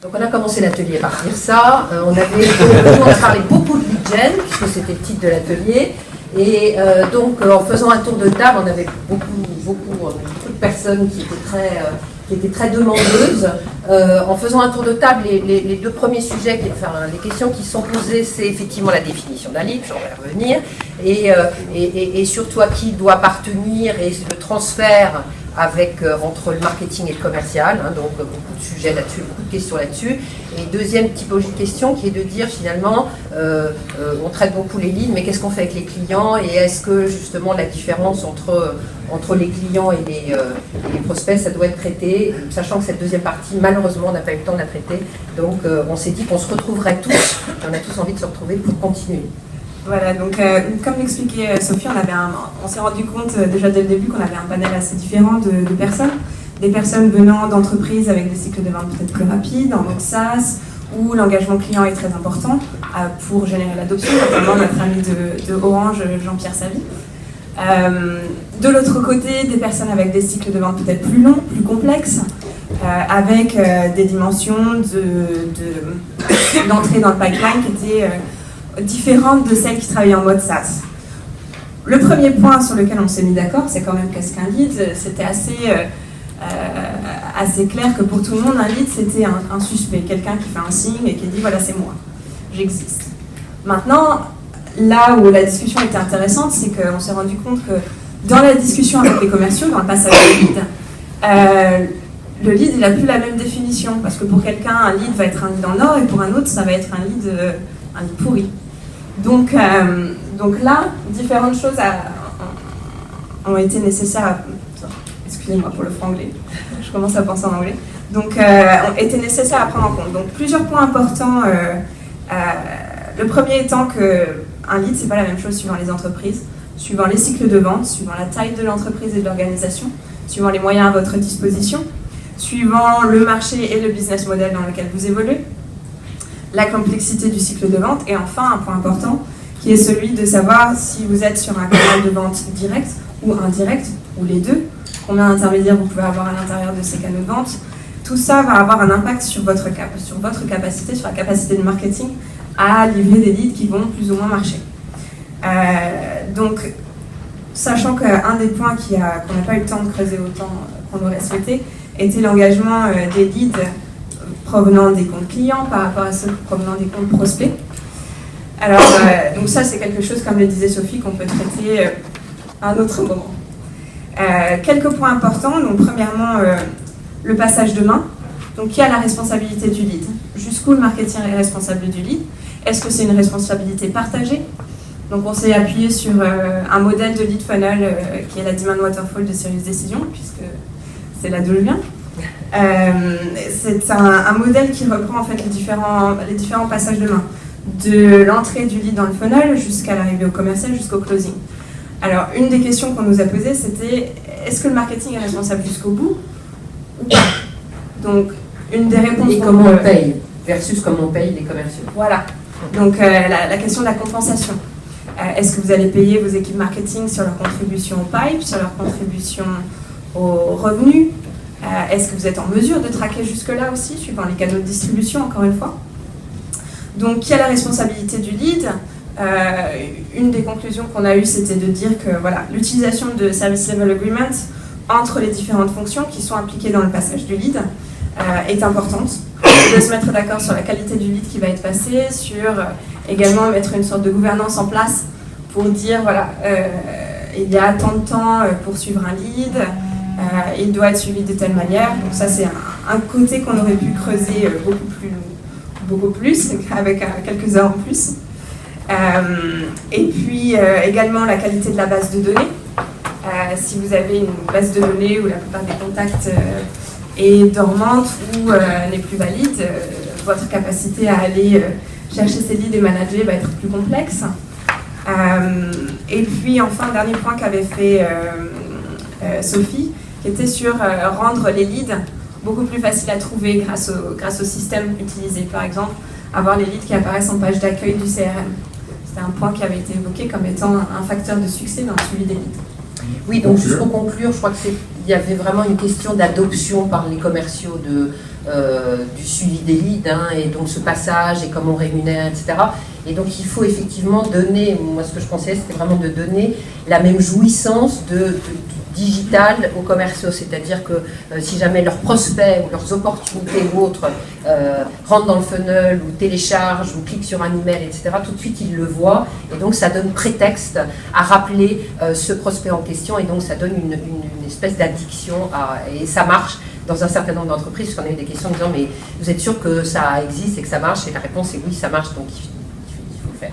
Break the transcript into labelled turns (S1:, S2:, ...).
S1: Donc on a commencé l'atelier par dire ça. On a parlé beaucoup de lead gen, puisque c'était le titre de l'atelier. Et donc en faisant un tour de table, on avait beaucoup de personnes qui étaient très demandeuses. En faisant un tour de table, les deux premiers sujets, les questions qui sont posées, c'est effectivement la définition d'un lead, j'en vais revenir, et surtout à qui il doit appartenir, et le transfert entre le marketing et le commercial, hein, donc beaucoup de sujets là-dessus, beaucoup de questions là-dessus. Et deuxième typologie de question qui est de dire finalement, on traite beaucoup les leads, mais qu'est-ce qu'on fait avec les clients, et est-ce que justement la différence entre les clients et les prospects, ça doit être traité, sachant que cette deuxième partie, malheureusement, on n'a pas eu le temps de la traiter. Donc on s'est dit qu'on se retrouverait tous, on a tous envie de se retrouver pour continuer.
S2: Voilà, donc comme l'expliquait Sophie, on s'est rendu compte déjà dès le début qu'on avait un panel assez différent de personnes. Des personnes venant d'entreprises avec des cycles de vente peut-être plus rapides, en mode SaaS, où l'engagement client est très important pour générer l'adoption, notamment notre ami de Orange, Jean-Pierre Savy. De l'autre côté, des personnes avec des cycles de vente peut-être plus longs, plus complexes, avec des dimensions d'entrée dans le pipeline qui étaient différentes de celles qui travaillaient en mode SaaS. Le premier point sur lequel on s'est mis d'accord, c'est quand même qu'est-ce qu'un lead. C'était assez clair que pour tout le monde, un lead, c'était un suspect, quelqu'un qui fait un signe et qui dit « voilà, c'est moi, j'existe ». Maintenant, là où la discussion était intéressante, c'est qu'on s'est rendu compte que dans la discussion avec les commerciaux, dans le passage au lead, le lead, il n'a plus la même définition, parce que pour quelqu'un, un lead va être un lead en or, et pour un autre, ça va être un lead pourri. Donc là, différentes choses ont été nécessaires excusez-moi pour le franglais, je commence à penser en anglais. Donc, ont été nécessaires à prendre en compte. Donc, plusieurs points importants. Le premier étant qu'un lead, c'est pas la même chose suivant les entreprises, suivant les cycles de vente, suivant la taille de l'entreprise et de l'organisation, suivant les moyens à votre disposition, suivant le marché et le business model dans lequel vous évoluez, la complexité du cycle de vente, et enfin un point important qui est celui de savoir si vous êtes sur un canal de vente direct ou indirect, ou les deux, combien d'intermédiaires vous pouvez avoir à l'intérieur de ces canaux de vente. Tout ça va avoir un impact sur votre capacité, sur la capacité de marketing à livrer des leads qui vont plus ou moins marcher. Donc, sachant qu'un des points qu'on n'a pas eu le temps de creuser autant qu'on aurait souhaité, était l'engagement des leads provenant des comptes clients par rapport à ceux provenant des comptes prospects. Alors, donc ça, c'est quelque chose, comme le disait Sophie, qu'on peut traiter à un autre moment. Quelques points importants. Donc, premièrement, le passage de main. Donc, qui a la responsabilité du lead? Jusqu'où le marketing est responsable du lead? Est-ce que c'est une responsabilité partagée? Donc, on s'est appuyé sur un modèle de lead funnel qui est la Demand Waterfall de Sirius Decisions, puisque c'est là d'où je viens. C'est un modèle qui reprend en fait les différents passages de main, de l'entrée du lead dans le funnel jusqu'à l'arrivée au commercial, jusqu'au closing. Alors, une des questions qu'on nous a posées, c'était est-ce que le marketing est responsable jusqu'au bout ou pas? Donc, une des réponses.
S1: Et comment on paye versus comment on paye les commerciaux.
S2: Voilà. Donc, la question de la compensation. Est-ce que vous allez payer vos équipes marketing sur leur contribution au pipe, sur leur contribution aux revenus? Est-ce que vous êtes en mesure de traquer jusque-là aussi, suivant les canaux de distribution, encore une fois? Donc, qui a la responsabilité du lead? Une des conclusions qu'on a eues, c'était de dire que voilà, l'utilisation de Service Level Agreement entre les différentes fonctions qui sont impliquées dans le passage du lead est importante. De se mettre d'accord sur la qualité du lead qui va être passé, sur également mettre une sorte de gouvernance en place pour dire, voilà, il y a tant de temps pour suivre un lead, il doit être suivi de telle manière. Donc ça, c'est un côté qu'on aurait pu creuser beaucoup plus, avec quelques heures en plus. Et puis également la qualité de la base de données. Si vous avez une base de données où la plupart des contacts est dormante ou n'est plus valide, votre capacité à aller chercher ces leads et manager va être plus complexe. Et puis enfin, dernier point qu'avait fait Sophie, qui était sur rendre les leads beaucoup plus faciles à trouver grâce au système utilisé. Par exemple, avoir les leads qui apparaissent en page d'accueil du CRM. C'était un point qui avait été évoqué comme étant un facteur de succès dans le suivi des leads.
S1: Oui, donc juste pour conclure, je crois que il y avait vraiment une question d'adoption par les commerciaux du suivi des leads, hein, et donc ce passage et comment on rémunère, etc. Et donc il faut effectivement donner, moi ce que je pensais c'était vraiment de donner la même jouissance du digital aux commerciaux, c'est-à-dire que si jamais leurs prospects ou leurs opportunités ou autres rentrent dans le funnel ou téléchargent ou cliquent sur un email, etc., tout de suite ils le voient et donc ça donne prétexte à rappeler ce prospect en question et donc ça donne une espèce d'addiction et ça marche dans un certain nombre d'entreprises, parce qu'on a eu des questions en disant mais vous êtes sûr que ça existe et que ça marche, et la réponse est oui, ça marche, donc il faut le faire.